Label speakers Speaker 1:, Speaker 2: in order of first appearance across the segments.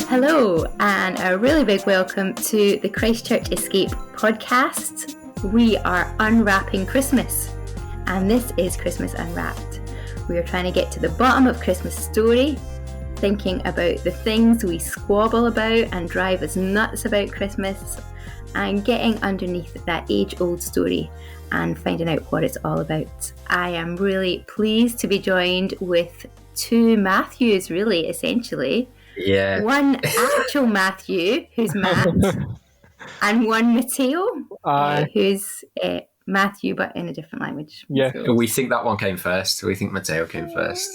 Speaker 1: Hello, and a really big welcome to the Christchurch Escape podcast. We are unwrapping Christmas, and this is Christmas Unwrapped. We are trying to get to the bottom of Christmas story, thinking about the things we squabble about and drive us nuts about Christmas, and getting underneath that age-old story and finding out what it's all about. I am really pleased to be joined with two Matthews, really, essentially.
Speaker 2: Yeah.
Speaker 1: One actual Matthew, who's Matt, and one Matteo, who's Matthew, but in a different language.
Speaker 3: Yeah.
Speaker 1: So.
Speaker 2: We think that one came first. We think Matteo came first.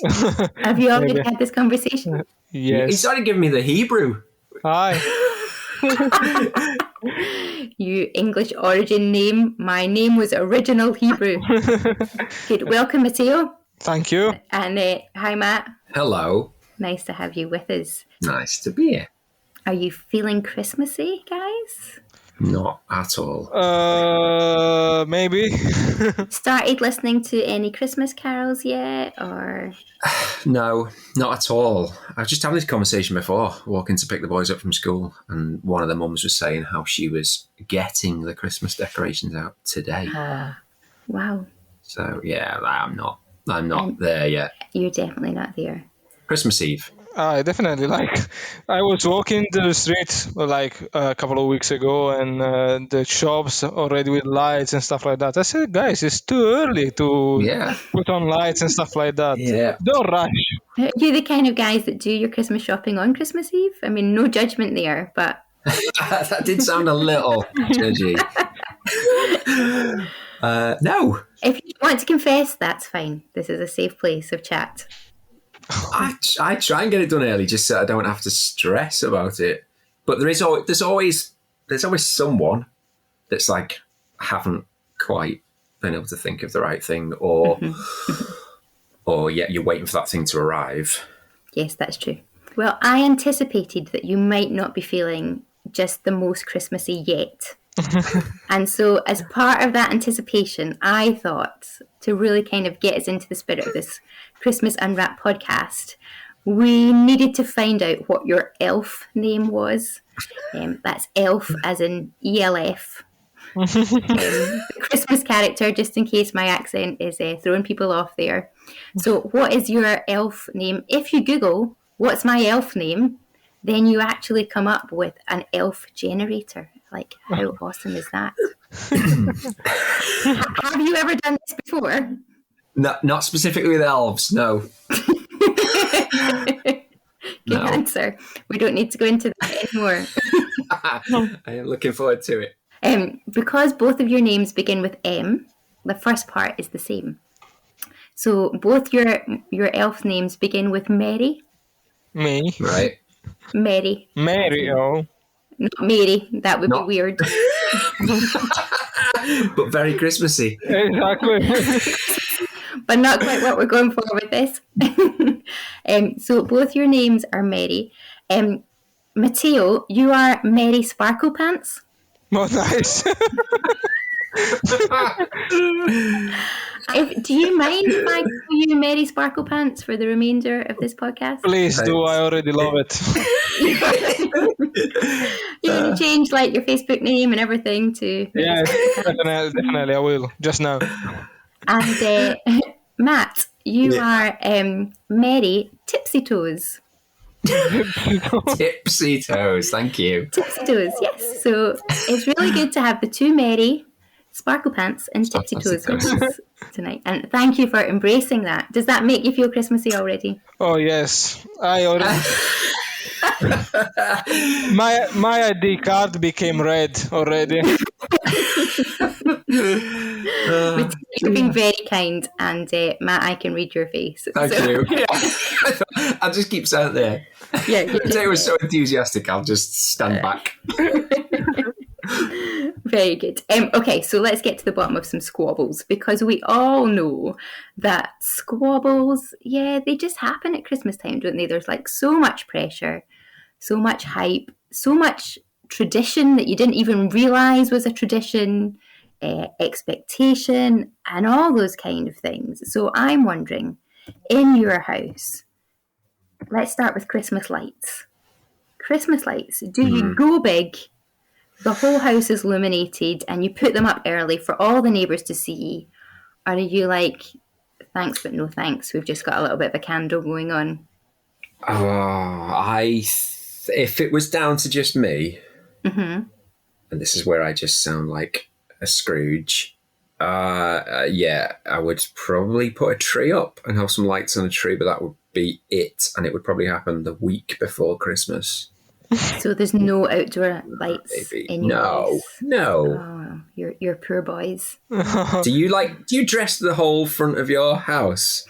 Speaker 1: Have you already had this conversation?
Speaker 3: Yes.
Speaker 2: He started giving me the Hebrew.
Speaker 3: Hi.
Speaker 1: You English origin name. My name was original Hebrew. Good. Welcome, Matteo.
Speaker 3: Thank you.
Speaker 1: And hi, Matt.
Speaker 2: Hello.
Speaker 1: Nice to have you with us.
Speaker 2: Nice to be here.
Speaker 1: Are you feeling Christmassy, guys?
Speaker 2: Not at all.
Speaker 3: Maybe.
Speaker 1: Started listening to any Christmas carols yet, or?
Speaker 2: No, not at all. I was just having this conversation before, walking to pick the boys up from school, and one of the mums was saying how she was getting the Christmas decorations out today.
Speaker 1: Wow.
Speaker 2: So, yeah, I'm not there yet.
Speaker 1: You're definitely not there.
Speaker 2: Christmas Eve.
Speaker 3: I definitely I was walking the street like a couple of weeks ago, and the shops already with lights and stuff like that. I said, guys, it's too early to put on lights and stuff like that.
Speaker 2: Yeah.
Speaker 3: Don't rush.
Speaker 1: Are you the kind of guys that do your Christmas shopping on Christmas Eve? I mean, no judgment there, but...
Speaker 2: That did sound a little judgy. No.
Speaker 1: If you want to confess, that's fine. This is a safe place of chat.
Speaker 2: I try and get it done early just so I don't have to stress about it. But there's always someone that's like, haven't quite been able to think of the right thing, or you're waiting for that thing to arrive.
Speaker 1: Yes, that's true. Well, I anticipated that you might not be feeling just the most Christmassy yet. And so as part of that anticipation, I thought to really kind of get us into the spirit of this Christmas Unwrapped podcast, we needed to find out what your elf name was. That's elf as in ELF. The Christmas character, just in case my accent is throwing people off there. So what is your elf name? If you Google, what's my elf name, then you actually come up with an elf generator. Like, how awesome is that? Have you ever done this before?
Speaker 2: No, not specifically with elves, no.
Speaker 1: Good answer. We don't need to go into that anymore.
Speaker 2: I am looking forward to it.
Speaker 1: Because both of your names begin with M, the first part is the same. So both your elf names begin with Mary.
Speaker 3: Me.
Speaker 2: Right.
Speaker 1: Mary.
Speaker 3: Mary, oh.
Speaker 1: Not Mary. That would be weird.
Speaker 2: But very Christmassy.
Speaker 3: Exactly.
Speaker 1: But not quite what we're going for with this. So both your names are Mary. Matteo, you are Mary Sparkle Pants.
Speaker 3: Oh, nice.
Speaker 1: Do you mind if I call you Mary Sparkle Pants for the remainder of this podcast?
Speaker 3: Please do. I already love it.
Speaker 1: You can change like your Facebook name and everything to...
Speaker 3: Yeah, definitely I will. Just now.
Speaker 1: And Matt, you are Mary Tipsy Toes.
Speaker 2: Tipsy Toes, thank you.
Speaker 1: Tipsy Toes, yes. So it's really good to have the two Mary Sparkle Pants and Tipsy Toes with us tonight. And thank you for embracing that. Does that make you feel Christmassy already?
Speaker 3: Oh, yes. I already... my ID card became red already.
Speaker 1: You're being very kind, and Matt, I can read your face.
Speaker 2: Thank you. Yeah. I'll just keep saying it there.
Speaker 1: Yeah,
Speaker 2: It was so enthusiastic, I'll just stand back.
Speaker 1: Very good. Okay, so let's get to the bottom of some squabbles, because we all know that squabbles, they just happen at Christmas time, don't they? There's like so much pressure, so much hype, so much tradition that you didn't even realise was a tradition, expectation, and all those kind of things. So I'm wondering in your house, let's start with Christmas lights. Christmas lights, do you go big, the whole house is illuminated, and you put them up early for all the neighbours to see? Or are you like, thanks but no thanks, we've just got a little bit of a candle going on?
Speaker 2: If it was down to just me, and this is where I just sound like a Scrooge, I would probably put a tree up and have some lights on a tree, but that would be it, and it would probably happen the week before Christmas.
Speaker 1: So there's no outdoor lights in your house?
Speaker 2: No.
Speaker 1: Oh, you're poor boys.
Speaker 2: Do you dress the whole front of your house?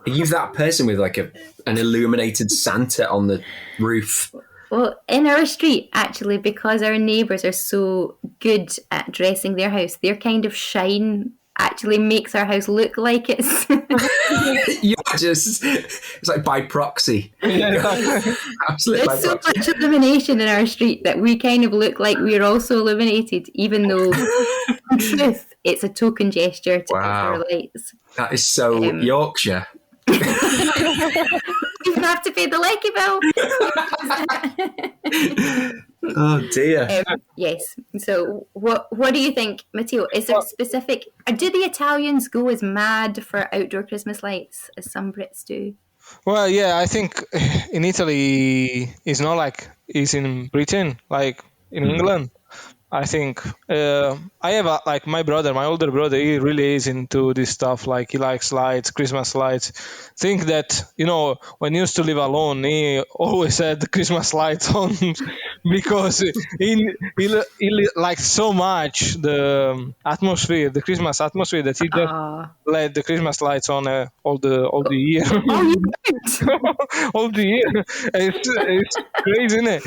Speaker 2: Are you that person with like an illuminated Santa on the roof?
Speaker 1: Well, in our street, actually, because our neighbours are so good at dressing their house, their kind of shine actually makes our house look like it's...
Speaker 2: It's like by proxy. Absolutely.
Speaker 1: There's so much illumination in our street that we kind of look like we're also illuminated, even though, in truth, it's a token gesture to our lights.
Speaker 2: That is so Yorkshire.
Speaker 1: You don't have to pay the lecky bill.
Speaker 2: Oh dear.
Speaker 1: Yes. So what do you think, Matteo? Is there specific... Do the Italians go as mad for outdoor Christmas lights as some Brits do?
Speaker 3: Well, yeah, I think in Italy it's not like it's in Britain, like in England. I think I have my older brother, he really is into this stuff. Like he likes lights, Christmas lights. Think that, when he used to live alone, he always had Christmas lights on because he liked so much the atmosphere, the Christmas atmosphere, that he just let the Christmas lights on all the year. All the year. It's crazy, isn't it?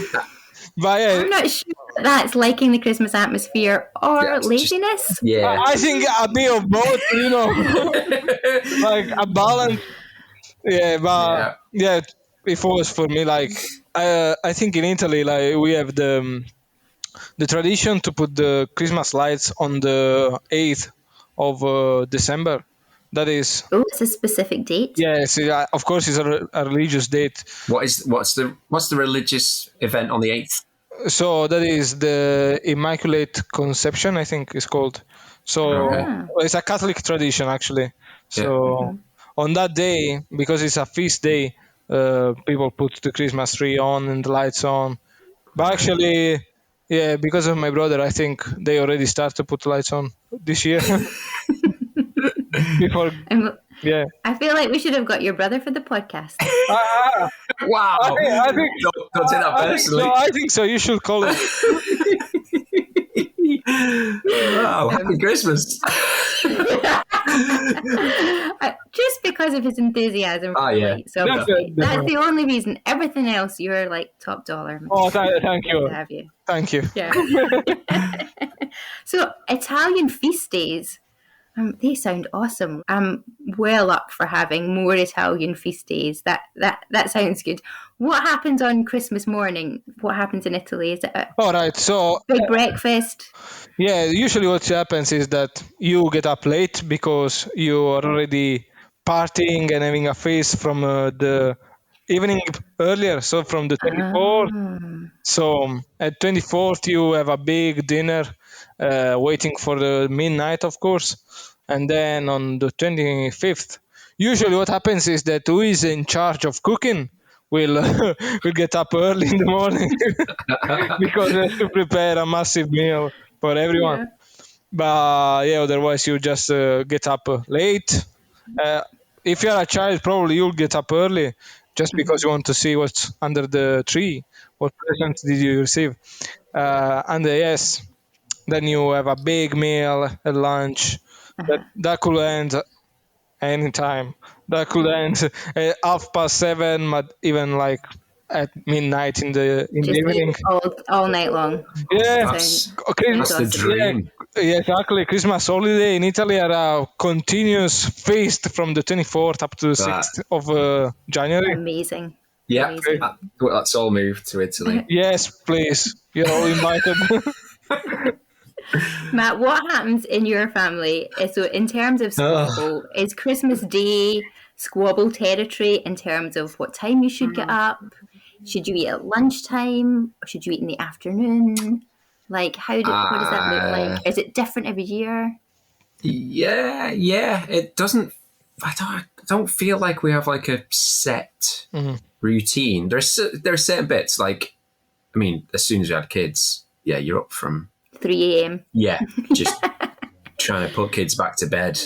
Speaker 3: But yeah,
Speaker 1: I'm not sure that's liking the Christmas atmosphere or laziness.
Speaker 3: I think a bit of both, like a balance. Yeah, but it was for me like I think in Italy, like we have the tradition to put the Christmas lights on the 8th of December. That is.
Speaker 1: Oh, it's a specific date.
Speaker 3: Yes, of course, it's a religious date.
Speaker 2: What's the religious event on the 8th?
Speaker 3: So that is the Immaculate Conception, I think it's called. So it's a Catholic tradition, actually. So on that day, because it's a feast day, people put the Christmas tree on and the lights on. But actually, because of my brother, I think they already started to put lights on this year. Before,
Speaker 1: I feel like we should have got your brother for the podcast.
Speaker 2: Wow! I think don't take that personally.
Speaker 3: I think so. You should call him.
Speaker 2: Wow! Happy Christmas!
Speaker 1: Just because of his enthusiasm for lights. So that's the only reason. Everything else, you're like top dollar.
Speaker 3: Oh, thank you.
Speaker 1: To have you.
Speaker 3: Thank you.
Speaker 1: Yeah. So Italian feast days. They sound awesome. I'm well up for having more Italian feast days. That sounds good. What happens on Christmas morning? What happens in Italy? Is it
Speaker 3: so
Speaker 1: big breakfast?
Speaker 3: Yeah, usually what happens is that you get up late because you are already partying and having a feast from the evening earlier, so from the 24th. So at 24th you have a big dinner waiting for the midnight, of course. And then on the 25th, usually what happens is that who is in charge of cooking will get up early in the morning because they have to prepare a massive meal for everyone. But otherwise you just get up late. If you're a child, probably you'll get up early just because you want to see what's under the tree. What presents did you receive? Then you have a big meal at lunch. That could end anytime. That could end at 7:30, but even like at midnight in the evening.
Speaker 1: All night long.
Speaker 3: Yeah,
Speaker 2: that's the dream.
Speaker 3: Yeah, exactly. Christmas holiday in Italy are a continuous feast from the 24th up to the 6th of January.
Speaker 1: Amazing.
Speaker 2: Yeah, let's all move to Italy.
Speaker 3: Yes, please. You're all invited.
Speaker 1: Matt, what happens in your family? So in terms of squabble, is Christmas Day squabble territory in terms of what time you should get up. Should you eat at lunchtime? Or should you eat in the afternoon? Like, what does that look like? Is it different every year?
Speaker 2: Yeah. It doesn't. I don't feel like we have like a set routine. There are certain bits, like, I mean, as soon as you had kids, you're up from
Speaker 1: 3 a.m.
Speaker 2: Yeah, just trying to put kids back to bed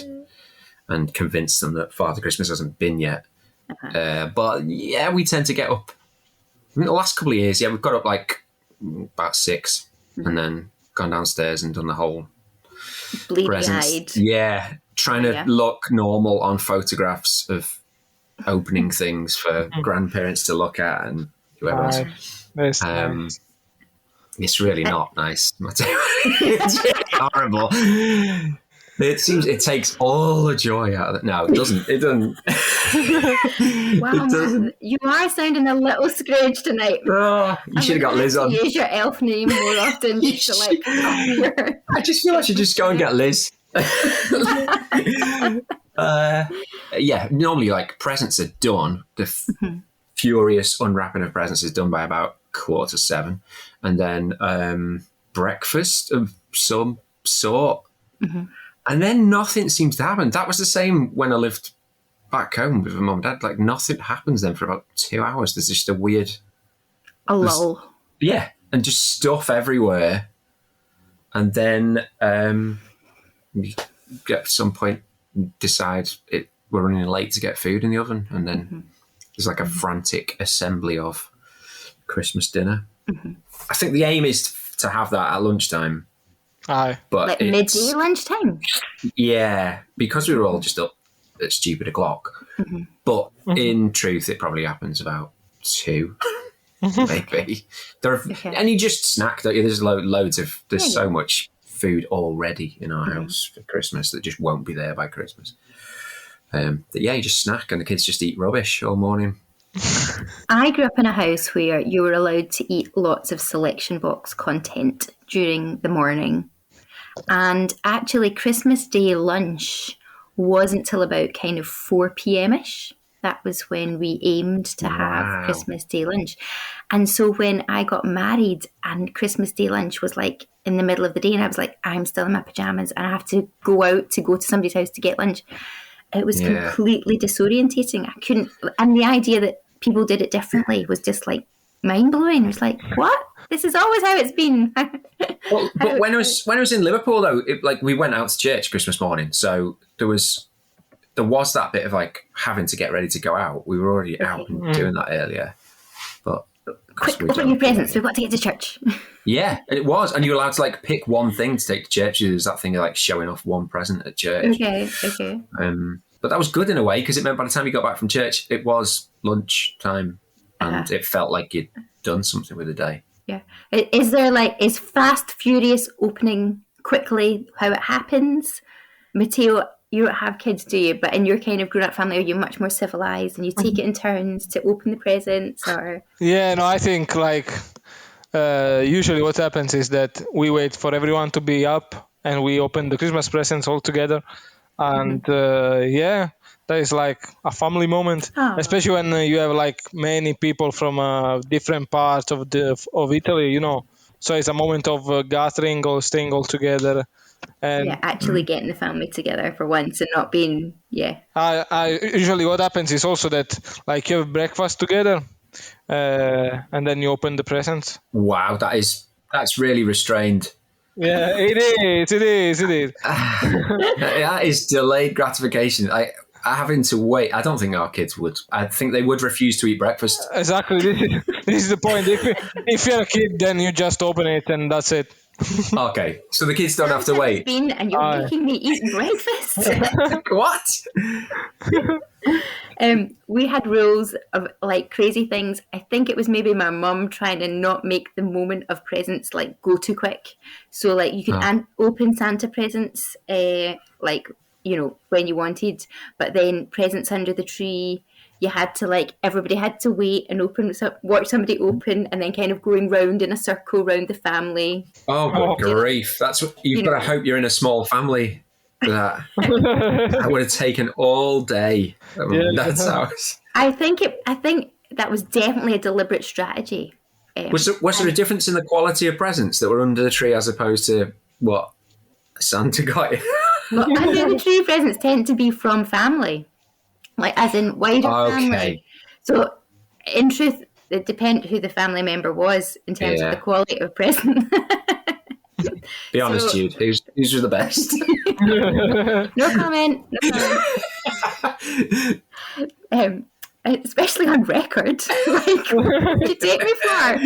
Speaker 2: and convince them that Father Christmas hasn't been yet. But we tend to get up. I mean, the last couple of years, we've got up like about 6 and then gone downstairs and done the whole
Speaker 1: bleary-eyed.
Speaker 2: Yeah, trying to look normal on photographs of opening things for grandparents to look at and whoever else.
Speaker 3: Nice.
Speaker 2: It's really not nice, Matteo. It's really horrible. It takes all the joy out of it. No, it doesn't. It doesn't.
Speaker 1: Wow, it doesn't. You are sounding a little Scrooge tonight.
Speaker 2: Oh, you should have got Liz on.
Speaker 1: Use your elf name more often.
Speaker 2: I just feel I should just go and get Liz. Normally, like, presents are done. The furious unwrapping of presents is done by about 6:45, and then breakfast of some sort. And then nothing seems to happen. That was the same when I lived back home with my mum and dad. Like, nothing happens then for about 2 hours. There's just a
Speaker 1: lull.
Speaker 2: Yeah, and just stuff everywhere. And then you get to some point decide we're running late to get food in the oven, and then there's like a frantic assembly of Christmas dinner. I think the aim is to have that at lunchtime.
Speaker 3: Aye.
Speaker 2: But
Speaker 1: like midday lunchtime?
Speaker 2: Yeah, because we were all just up at stupid o'clock. But in truth, it probably happens about 2, maybe. And you just snack, don't you? There's loads of, so much food already in our house for Christmas that just won't be there by Christmas. You just snack and the kids just eat rubbish all morning.
Speaker 1: I grew up in a house where you were allowed to eat lots of selection box content during the morning. And actually, Christmas Day lunch wasn't till about kind of 4 p.m-ish. That was when we aimed to have Christmas Day lunch. And so when I got married and Christmas Day lunch was like in the middle of the day, and I was like, I'm still in my pajamas and I have to go out to go to somebody's house to get lunch. It was completely disorientating. I couldn't, and the idea that people did it differently was just like mind-blowing. It was like, what? This is always how it's been.
Speaker 2: But when I was in Liverpool, though, we went out to church Christmas morning, so there was that bit of like having to get ready to go out. We were already out and doing that earlier. But
Speaker 1: quick, open your presents. We've got to get to church.
Speaker 2: Yeah, and it was, and you were allowed to like pick one thing to take to church. There's that thing of like showing off one present at church.
Speaker 1: Okay.
Speaker 2: But that was good in a way because it meant by the time you got back from church, it was lunch time, and it felt like you'd done something with the day.
Speaker 1: Yeah. Is fast, furious opening quickly how it happens? Matteo, you don't have kids, do you? But in your kind of grown-up family, are you much more civilized and you take it in turns to open the presents? Or
Speaker 3: Yeah, no, I think usually what happens is that we wait for everyone to be up and we open the Christmas presents all together. And that is like a family moment, especially when you have like many people from different parts of Italy, you know. So it's a moment of gathering or staying all together. And
Speaker 1: actually getting the family together for once and not being
Speaker 3: I usually what happens is also that like you have breakfast together, and then you open the presents.
Speaker 2: Wow, that's really restrained.
Speaker 3: Yeah, it is.
Speaker 2: That is delayed gratification. Having to wait. I don't think our kids would. I think they would refuse to eat breakfast.
Speaker 3: Exactly. This is the point. If you're a kid, then you just open it and that's it.
Speaker 2: Okay, so the kids don't have to wait.
Speaker 1: And you're making me eat breakfast.
Speaker 2: What?
Speaker 1: We had rules of like crazy things. I think it was maybe my mum trying to not make the moment of presents like go too quick. So like you could open Santa presents when you wanted, but then presents under the tree, you had to everybody had to wait and watch somebody open, and then kind of going round in a circle round the family.
Speaker 2: Oh, good grief! That's what you've got to hope you're in a small family. That would have taken all day at my dad's house.
Speaker 1: I think that was definitely a deliberate strategy.
Speaker 2: Was there a difference in the quality of presents that were under the tree as opposed to what Santa got you?
Speaker 1: Well, under the tree presents tend to be from family, like as in wider family. So, in truth, it depends who the family member was in terms of the quality of present.
Speaker 2: Be honest, Jude. Who's the best?
Speaker 1: No comment. Especially on record. Like, you take me far.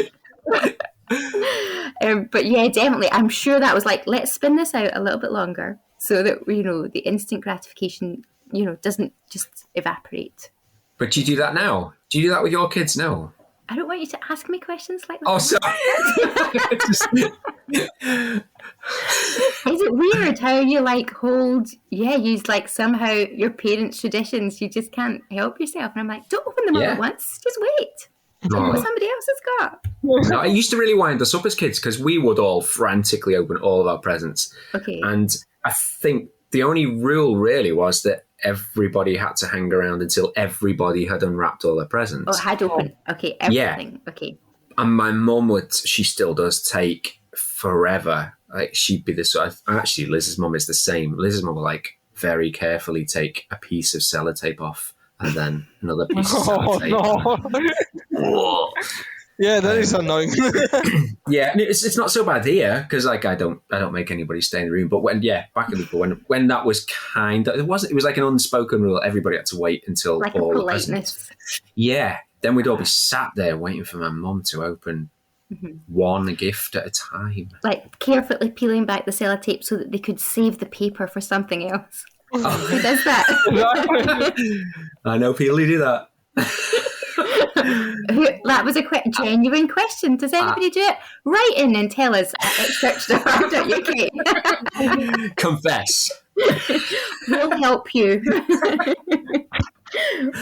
Speaker 1: But yeah, definitely. I'm sure that was like, let's spin this out a little bit longer so that, the instant gratification, doesn't just evaporate.
Speaker 2: But do you do that now? Do you do that with your kids now?
Speaker 1: I don't want you to ask me questions like that.
Speaker 2: Oh, sorry.
Speaker 1: Is it weird how you use like somehow your parents' traditions, you just can't help yourself? And I'm like, don't open them all at once. Just wait.
Speaker 2: No.
Speaker 1: What somebody else has got.
Speaker 2: No, it used to really wind us up as kids because we would all frantically open all of our presents.
Speaker 1: Okay.
Speaker 2: And I think the only rule really was that everybody had to hang around until everybody had unwrapped all their presents.
Speaker 1: Oh, had opened. Okay, everything. Yeah. Okay.
Speaker 2: And my mum she still does take forever. Like she'd be actually Liz's mum is the same. Liz's mum will like very carefully take a piece of sellotape off and then another piece of sellotape.
Speaker 3: No. Yeah, that is annoying.
Speaker 2: Yeah, it's not so bad here because like I don't make anybody stay in the room. But back in the day when that was it was like an unspoken rule. Everybody had to wait until
Speaker 1: like
Speaker 2: all
Speaker 1: a
Speaker 2: the presents.
Speaker 1: Yeah.
Speaker 2: Then we'd all be sat there waiting for my mum to open one gift at a time.
Speaker 1: Like carefully peeling back the sellotape so that they could save the paper for something else. Oh. Who does that?
Speaker 2: I know people who do that.
Speaker 1: That was a genuine question. Does anybody do it? Write in and tell us at church.uk.
Speaker 2: Confess.
Speaker 1: We'll help you.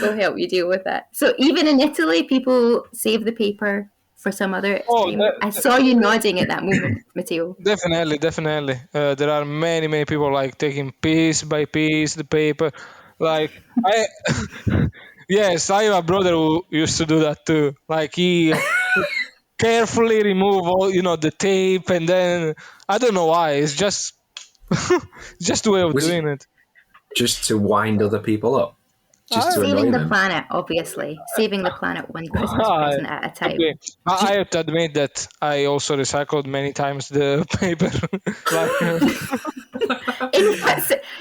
Speaker 1: We'll help you deal with that. So even in Italy, people save the paper for some other extreme. I saw you nodding at that moment, Matteo.
Speaker 3: Definitely. There are many people like taking piece by piece the paper. Like Yes, I have a brother who used to do that too. Like he carefully remove all, the tape, and then I don't know why. It's just a way of doing it.
Speaker 2: Just to wind other people up. Just to
Speaker 1: saving the
Speaker 2: them.
Speaker 1: planet, obviously. Saving the planet one Christmas present at a time. Okay.
Speaker 3: I have to admit that I also recycled many times the paper.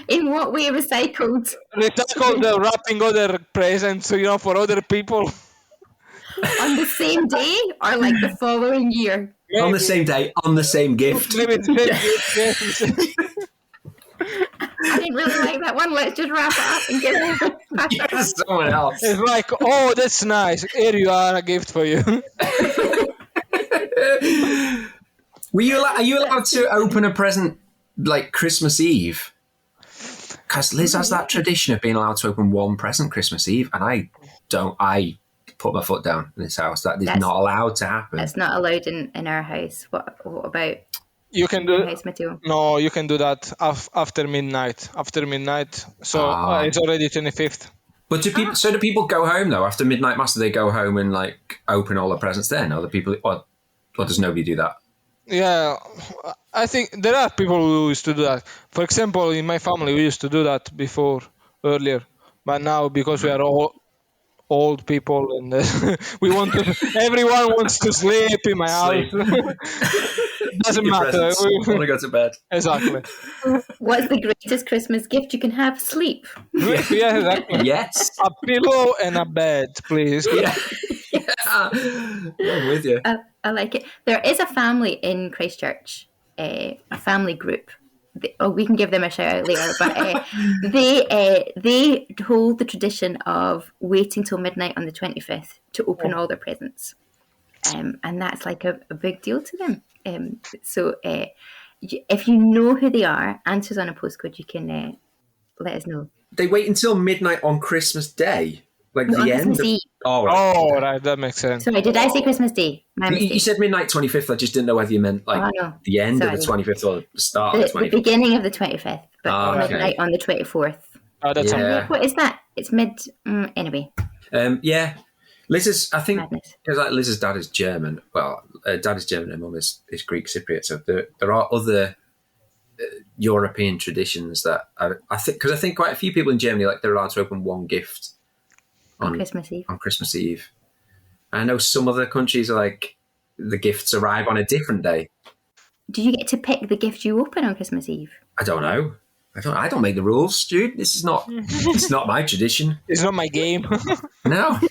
Speaker 1: In what way recycled?
Speaker 3: Recycled the wrapping other presents, for other people.
Speaker 1: On the same day or like the following year?
Speaker 2: Maybe. On the same day, on the same gift.
Speaker 3: Maybe the same gift, yes.
Speaker 1: I didn't really like that one. Let's just wrap it up and give it
Speaker 2: to someone else.
Speaker 3: It's like, oh, that's nice. Here you are, a gift for you.
Speaker 2: Are you allowed to open a present like Christmas Eve? Because Liz has that tradition of being allowed to open one present Christmas Eve, and I don't. I put my foot down in this house. That's not allowed to happen.
Speaker 1: That's not allowed in our house. What about?
Speaker 3: You can do
Speaker 1: house, Matteo?
Speaker 3: No, you can do that after midnight. After midnight, so it's already 25th.
Speaker 2: But do people go home though after midnight mass? Do they go home and like open all the presents then? Or does nobody do that?
Speaker 3: Yeah, I think there are people who used to do that. For example, in my family, we used to do that earlier, but now because we are all old people and everyone wants to sleep in my house. Doesn't matter.
Speaker 2: I want to go to bed.
Speaker 3: Exactly.
Speaker 1: What's the greatest Christmas gift you can have? Sleep.
Speaker 3: Yeah, exactly.
Speaker 2: Yes.
Speaker 3: A pillow and a bed, please.
Speaker 2: Yeah. I'm with you.
Speaker 1: I like it. There is a family in Christchurch, a family group. We can give them a shout out later, but they hold the tradition of waiting till midnight on the 25th to open all their presents, and that's like a big deal to them. So if you know who they are, answers on a postcode, you can let us know.
Speaker 2: They wait until midnight on Christmas Day. Like the
Speaker 1: Christmas
Speaker 2: end?
Speaker 1: Eve.
Speaker 3: Right, that makes sense.
Speaker 1: Sorry, did I say Christmas Day? My mistake.
Speaker 2: You said midnight 25th. I just didn't know whether you meant the end of the 25th or the start of the 25th.
Speaker 1: The beginning of the 25th. but midnight on the 24th.
Speaker 3: Oh, that's
Speaker 1: What is that? It's anyway.
Speaker 2: Yeah. Liz's, I think,
Speaker 1: Madness.
Speaker 2: because like Liz's dad is German. Well, dad is German and mum is Greek Cypriot. So there are other European traditions that I think quite a few people in Germany, like, they're allowed to open one gift
Speaker 1: on Christmas Eve.
Speaker 2: On Christmas Eve. I know some other countries are like, the gifts arrive on a different day.
Speaker 1: Do you get to pick the gift you open on Christmas Eve?
Speaker 2: I don't know. I don't make the rules, dude. This is not. It's not my tradition.
Speaker 3: It's not my game.
Speaker 2: No.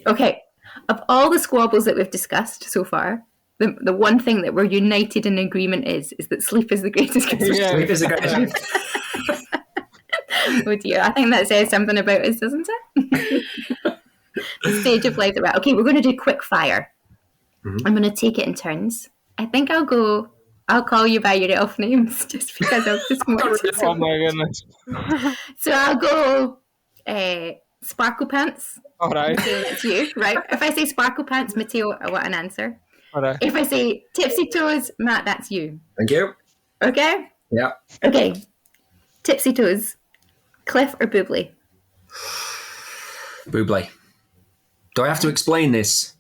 Speaker 1: Okay. Of all the squabbles that we've discussed so far, the one thing that we're united in agreement is that sleep is the greatest gift.
Speaker 2: Yeah, sleep is the greatest gift.
Speaker 1: Oh dear, I think that says something about us, doesn't it? The stage of life that we're at. Okay, we're going to do quick fire. Mm-hmm. I'm going to take it in turns. I think I'll call you by your elf names just because I've just wanted to.
Speaker 3: Oh my goodness.
Speaker 1: So I'll go Sparkle Pants.
Speaker 3: All right.
Speaker 1: Matteo, that's you, right? If I say Sparkle Pants, Matteo, I want an answer.
Speaker 3: All right.
Speaker 1: If I say Tipsy Toes, Matt, that's you.
Speaker 2: Thank you.
Speaker 1: Okay?
Speaker 2: Yeah.
Speaker 1: Okay. Tipsy Toes, Cliff or Bublé?
Speaker 2: Bublé. Do I have to explain this?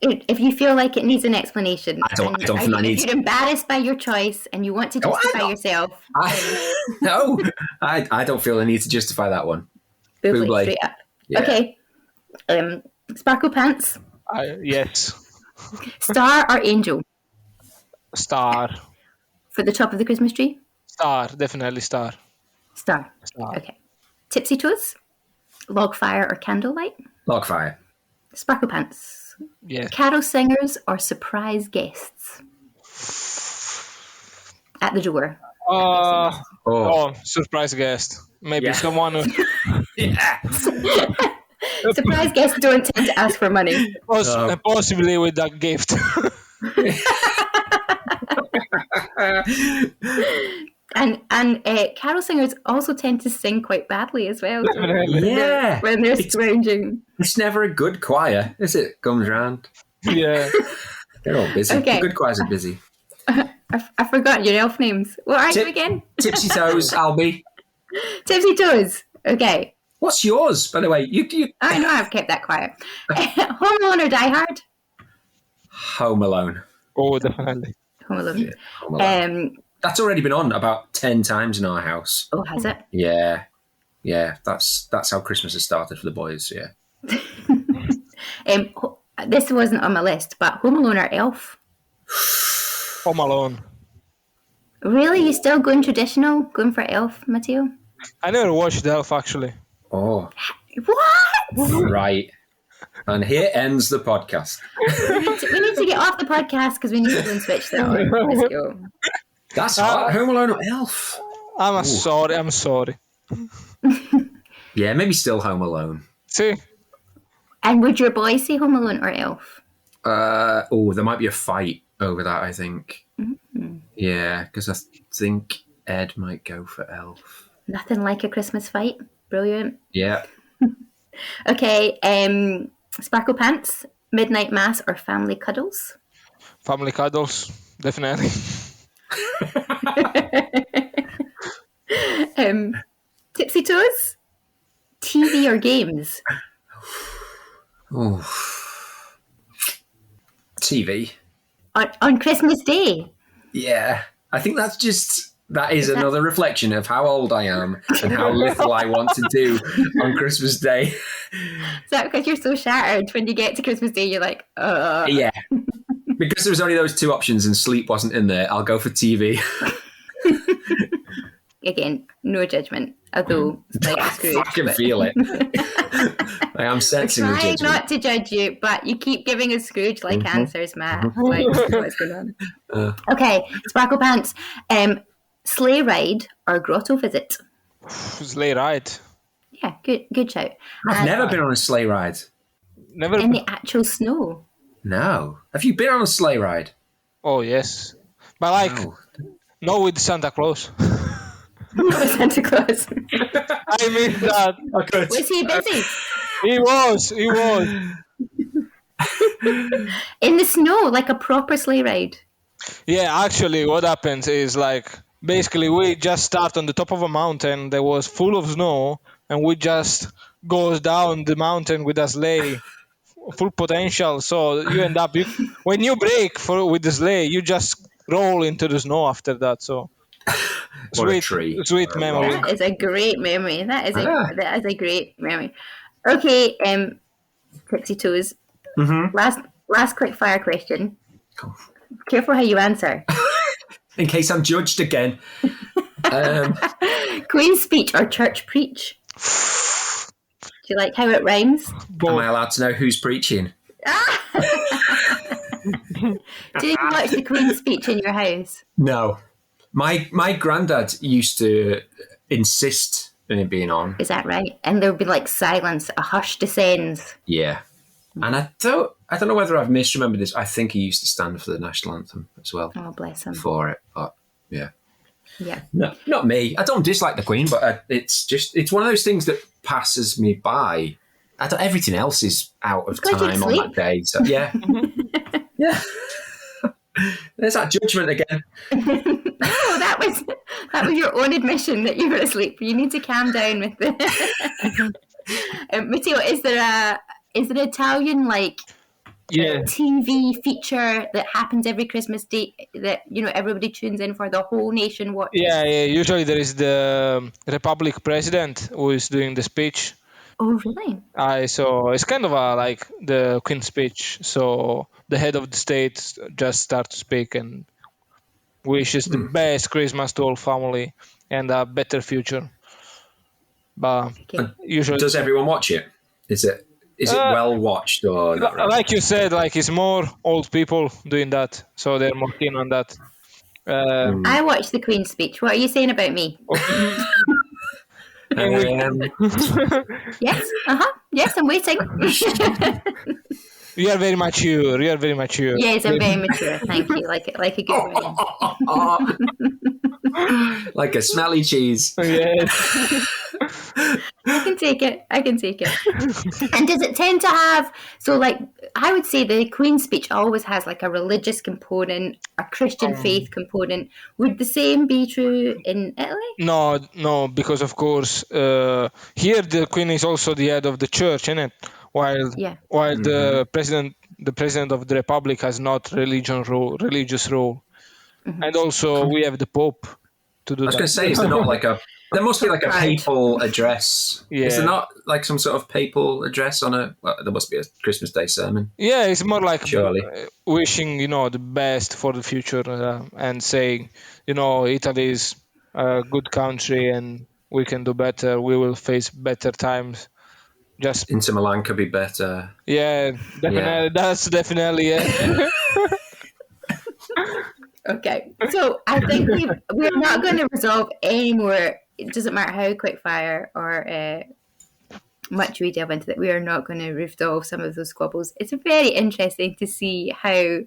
Speaker 1: If you feel like it needs an explanation.
Speaker 2: I don't think I need.
Speaker 1: If you're embarrassed by your choice and you want to justify yourself.
Speaker 2: No, I don't feel the need to justify that one.
Speaker 1: Bublé. Straight up. Yeah. Okay. Sparkle Pants.
Speaker 3: Yes.
Speaker 1: Star or Angel?
Speaker 3: Star.
Speaker 1: For the top of the Christmas tree?
Speaker 3: Star. Definitely star.
Speaker 1: Star. Okay. Tipsy Toes? Log fire or candlelight?
Speaker 2: Log fire. Sparkle
Speaker 1: Pants.
Speaker 3: Yes.
Speaker 1: Carol singers or surprise guests? At the door.
Speaker 3: Surprise guest. Maybe someone who...
Speaker 1: Surprise guests don't tend to ask for money.
Speaker 3: Possibly with that gift.
Speaker 1: And carol singers also tend to sing quite badly as well.
Speaker 2: Yeah.
Speaker 1: When they're scrounging.
Speaker 2: It's never a good choir, is it? Comes round.
Speaker 3: Yeah.
Speaker 2: They're all busy. Okay. Good choirs are busy.
Speaker 1: I forgot your elf names. What are you again?
Speaker 2: Tipsy Toes, Albie.
Speaker 1: Tipsy Toes. Okay.
Speaker 2: What's yours, by the way? You.
Speaker 1: I know I've kept that quiet. Home Alone or Die Hard?
Speaker 2: Home Alone.
Speaker 3: Oh, definitely.
Speaker 1: Home Alone.
Speaker 2: Yeah, Home Alone. That's already been on about 10 times in our house.
Speaker 1: Oh, has it?
Speaker 2: Yeah. Yeah, that's how Christmas has started for the boys, yeah.
Speaker 1: This wasn't on my list, but Home Alone or Elf?
Speaker 3: Home Alone.
Speaker 1: Really? You still going traditional? Going for Elf, Matteo?
Speaker 3: I never watched Elf, actually.
Speaker 2: Oh.
Speaker 1: What?
Speaker 2: Right. And here ends the podcast.
Speaker 1: We need to get off the podcast because we need to go and switch that on. Let's go.
Speaker 2: That's hard. Home Alone or Elf?
Speaker 3: I'm sorry.
Speaker 2: Yeah, maybe still Home Alone.
Speaker 3: See?
Speaker 1: And would your boys say Home Alone or Elf?
Speaker 2: There might be a fight over that, I think.
Speaker 1: Mm-hmm. Yeah,
Speaker 2: because I think Ed might go for Elf.
Speaker 1: Nothing like a Christmas fight. Brilliant.
Speaker 2: Yeah.
Speaker 1: Okay, Sparkle Pants, Midnight Mass or Family Cuddles?
Speaker 3: Family Cuddles, definitely.
Speaker 1: Tipsy Toes, TV or games?
Speaker 2: Oh, TV.
Speaker 1: On Christmas Day?
Speaker 2: Yeah, I think that is another reflection of how old I am and how little I want to do on Christmas Day.
Speaker 1: Is that because you're so shattered when you get to Christmas Day, you're like,
Speaker 2: Yeah. Because there was only those two options and sleep wasn't in there, I'll go for TV.
Speaker 1: Again, no judgment, although
Speaker 2: I can feel it. I am sensing the judgment.
Speaker 1: Trying not to judge you, but you keep giving us Scrooge-like answers, Matt. Like, what's going on? Okay, Sparkle Pants. Sleigh ride or grotto visit?
Speaker 3: Sleigh ride.
Speaker 1: Yeah, good shout.
Speaker 2: I've never been on a sleigh ride.
Speaker 3: Never.
Speaker 1: In the actual snow?
Speaker 2: No. Have you been on a sleigh ride?
Speaker 3: Oh, yes. But no with Santa Claus.
Speaker 1: Not with Santa Claus.
Speaker 3: I mean that.
Speaker 1: Was he busy?
Speaker 3: He was.
Speaker 1: In the snow, like a proper sleigh ride?
Speaker 3: Yeah, actually, what happens is basically we just start on the top of a mountain that was full of snow, and we just goes down the mountain with a sleigh, full potential. So you end up when you break with the sleigh, you just roll into the snow after that. So
Speaker 2: What a treat.
Speaker 3: sweet memory.
Speaker 1: That is a great memory. That is a great memory. Okay, Tipsy Toes. Last quick fire question. Careful how you answer.
Speaker 2: In case I'm judged again.
Speaker 1: Queen's speech or church preach? Do you like how it rhymes?
Speaker 2: Am I allowed to know who's preaching?
Speaker 1: Do you watch the Queen's speech in your house?
Speaker 2: No. My granddad used to insist on it being on.
Speaker 1: Is that right? And there would be like silence, a hush descends.
Speaker 2: Yeah. And I don't know whether I've misremembered this. I think he used to stand for the national anthem as well.
Speaker 1: Oh, bless him.
Speaker 2: For it, but yeah.
Speaker 1: Yeah.
Speaker 2: No, not me. I don't dislike the Queen, but it's one of those things that passes me by. Everything else is out of time on that day. So yeah. Yeah. There's that judgment again.
Speaker 1: Oh, that was your own admission that you were asleep. You need to calm down with the Matteo, is there an Italian TV feature that happens every Christmas day that everybody tunes in for, the whole nation watches?
Speaker 3: Yeah. Usually there is the Republic president who is doing the speech.
Speaker 1: Oh, really?
Speaker 3: So it's kind of like the Queen's speech. So the head of the state just starts to speak and wishes the best Christmas to all family and a better future. But usually,
Speaker 2: does everyone watch it? Is it well watched or not really?
Speaker 3: Like you said, it's more old people doing that, so they're more keen on that.
Speaker 1: I watched the Queen's speech. What are you saying about me? Yes. Yes, I'm waiting.
Speaker 3: You are very mature.
Speaker 1: Yes, I'm very mature. Thank you. Like a good woman.
Speaker 2: Like a smelly cheese.
Speaker 3: Yes.
Speaker 1: I can take it. And does it tend to have, I would say the Queen's speech always has a religious component, a Christian faith component. Would the same be true in Italy?
Speaker 3: No, because of course here the Queen is also the head of the church, isn't it? While the president of the Republic has not religious role. And also we have the Pope to do that.
Speaker 2: I was going to say, is there not there must be a papal address. Yeah. Is there not some sort of papal address there must be a Christmas Day sermon.
Speaker 3: Yeah, it's more like
Speaker 2: surely
Speaker 3: wishing, the best for the future and saying, Italy is a good country and we can do better. We will face better times. Just
Speaker 2: Inter Milan could be better.
Speaker 3: Yeah, definitely. Yeah. That's definitely it.
Speaker 1: Okay, so I think we're not going to resolve any more. It doesn't matter how quick fire or much we delve into that. We are not going to resolve some of those squabbles. It's very interesting to see how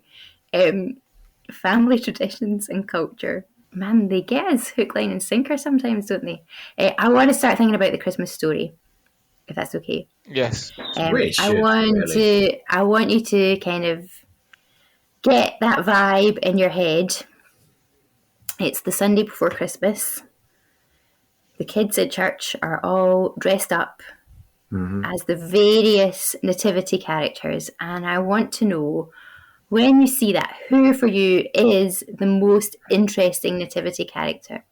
Speaker 1: family traditions and culture, man, they get us hook, line, and sinker sometimes, don't they? I want to start thinking about the Christmas story, if that's okay.
Speaker 3: Yes.
Speaker 1: I want you to kind of get that vibe in your head. It's the Sunday before Christmas. The kids at church are all dressed up as the various nativity characters. And I want to know, when you see that, who for you is the most interesting nativity character?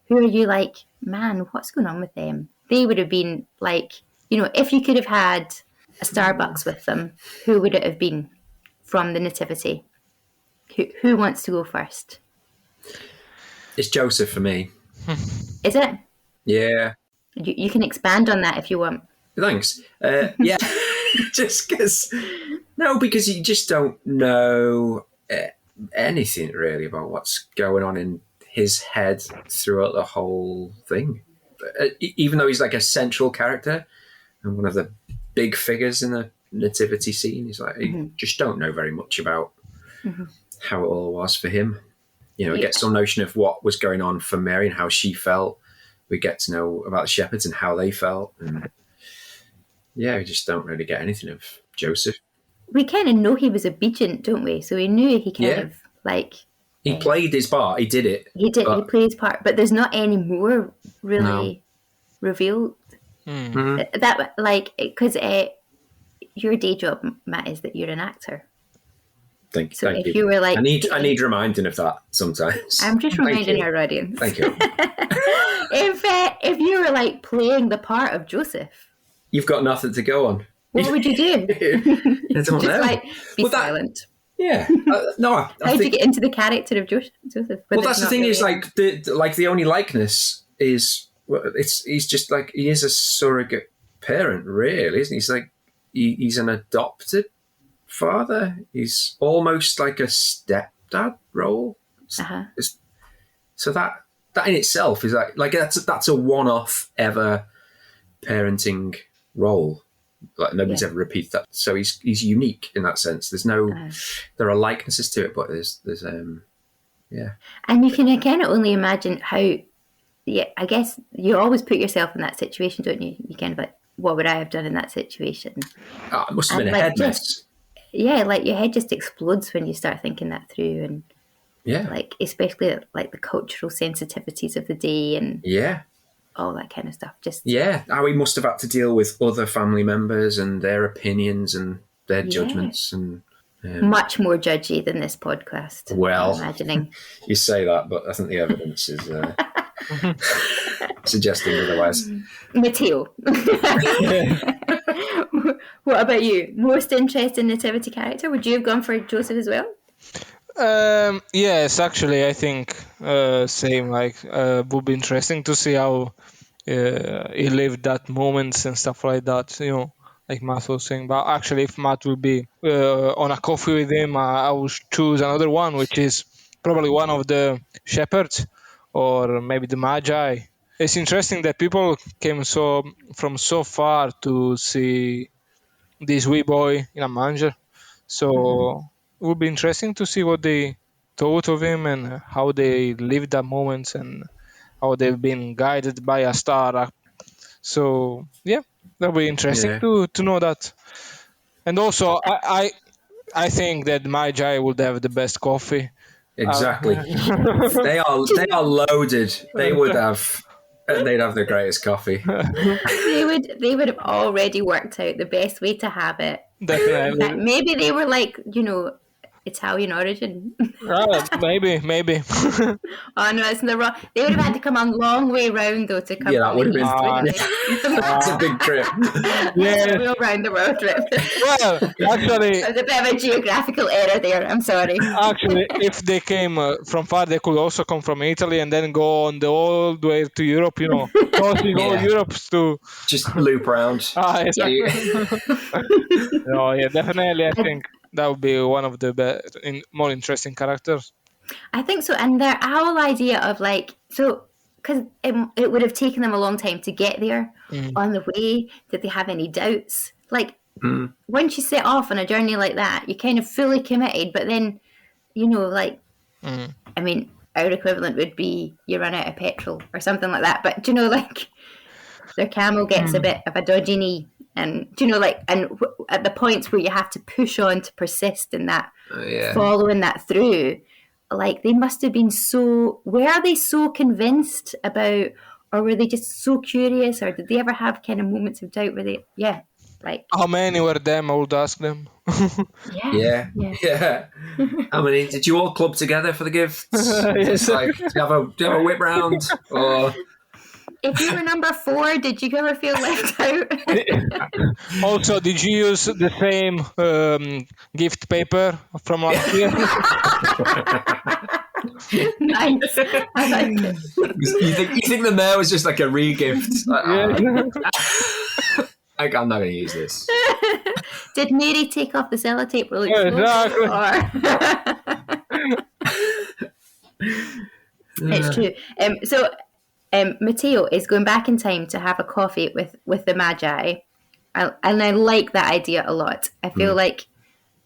Speaker 1: Who are you like, man, what's going on with them? They would have been if you could have had a Starbucks with them, who would it have been from the nativity? Who wants to go first?
Speaker 2: It's Joseph for me.
Speaker 1: Is it?
Speaker 2: Yeah.
Speaker 1: You can expand on that if you want.
Speaker 2: Thanks. Yeah. Just because... No, because you just don't know anything really about what's going on in his head throughout the whole thing. Even though he's a central character and one of the big figures in the nativity scene, he's you just don't know very much about how it all was for him. We get some notion of what was going on for Mary and how she felt. We get to know about the shepherds and how they felt. And we just don't really get anything of Joseph.
Speaker 1: We kind of know he was obedient, don't we? So we knew he kind of
Speaker 2: He played his part. He did it.
Speaker 1: He did. He played his part, but there's not any more really revealed. That because your day job, Matt, is that you're an actor.
Speaker 2: Thank
Speaker 1: if
Speaker 2: you.
Speaker 1: You were like,
Speaker 2: I need reminding of that sometimes.
Speaker 1: I'm just reminding our audience.
Speaker 2: Thank you.
Speaker 1: If you were like playing the part of Joseph,
Speaker 2: you've got nothing to go on.
Speaker 1: What would you do?
Speaker 2: I don't know.
Speaker 1: Just like be silent.
Speaker 2: Yeah. No.
Speaker 1: How do you get into the character of Joseph?
Speaker 2: Well, that's the thing. Is like the only likeness is he's just like he is a surrogate parent, really, isn't he? He's like he's an adopted father. He's almost like a stepdad role. So that in itself is like that's a one-off ever parenting role. Like nobody's ever repeated that. So he's unique in that sense. There's there are likenesses to it, but there's And
Speaker 1: you can kind of only imagine how. Yeah, I guess you always put yourself in that situation, don't you? You kind of like, what would I have done in that situation?
Speaker 2: Oh, it must have been a head mess.
Speaker 1: Yeah, like your head just explodes when you start thinking that through, and like especially like the cultural sensitivities of the day and all that kind of stuff. Just
Speaker 2: how he must have had to deal with other family members and their opinions and their judgments and
Speaker 1: much more judgy than this podcast.
Speaker 2: Well,
Speaker 1: I'm imagining
Speaker 2: you say that, but I think the evidence is suggesting otherwise.
Speaker 1: Matteo, what about you? Most interesting nativity character? Would you have gone for Joseph as well?
Speaker 3: Yes, actually, I think same. Like, would be interesting to see how he lived that moments and stuff like that. You know, like Matt was saying. But actually, if Matt will be on a coffee with him, I will choose another one, which is probably one of the shepherds or maybe the Magi. It's interesting that people came from so far to see this wee boy in a manger. So it would be interesting to see what they thought of him and how they lived that moment and how they've been guided by a star. So that would be interesting to know that. And also, I think that Magi would have the best coffee.
Speaker 2: Exactly. They are loaded. They would have. They'd have the greatest coffee.
Speaker 1: They would have already worked out the best way to have it.
Speaker 3: Definitely.
Speaker 1: Maybe they were like, Italian origin.
Speaker 3: Maybe.
Speaker 1: Oh no, it's in the wrong. They would have had to come a long way round though to come.
Speaker 2: Yeah, that would have been. It's a big trip.
Speaker 1: Yeah, real round the world trip.
Speaker 3: Well, actually,
Speaker 1: there's a bit of a geographical error there. I'm sorry.
Speaker 3: Actually, if they came from far, they could also come from Italy and then go on all the way to Europe. Crossing all Europe to
Speaker 2: just loop around.
Speaker 3: Exactly. Definitely. I think that would be one of the more interesting characters.
Speaker 1: I think so. And their whole idea of because it would have taken them a long time to get there. On the way, did they have any doubts? Like, once you set off on a journey like that, you're kind of fully committed. But then, I mean, our equivalent would be you run out of petrol or something like that. But, their camel gets a bit of a dodgy knee. And and at the points where you have to push on to persist in that, following that through, like they must have been were they so convinced about, or were they just so curious, or did they ever have kind of moments of doubt where they,
Speaker 3: how many were them? I would ask them.
Speaker 2: Yeah. How many did you all club together for the gifts? It's like, do you have a whip round or?
Speaker 1: If you were number 4, did you ever feel left out?
Speaker 3: Also, did you use the same gift paper from last year?
Speaker 1: Nice. I like it.
Speaker 2: You think the mayor was just like a re-gift? I'm not going to use this.
Speaker 1: Did Mary take off the sellotape really
Speaker 3: Exactly.
Speaker 1: It's true. Matteo is going back in time to have a coffee with the Magi, and I like that idea a lot. I feel like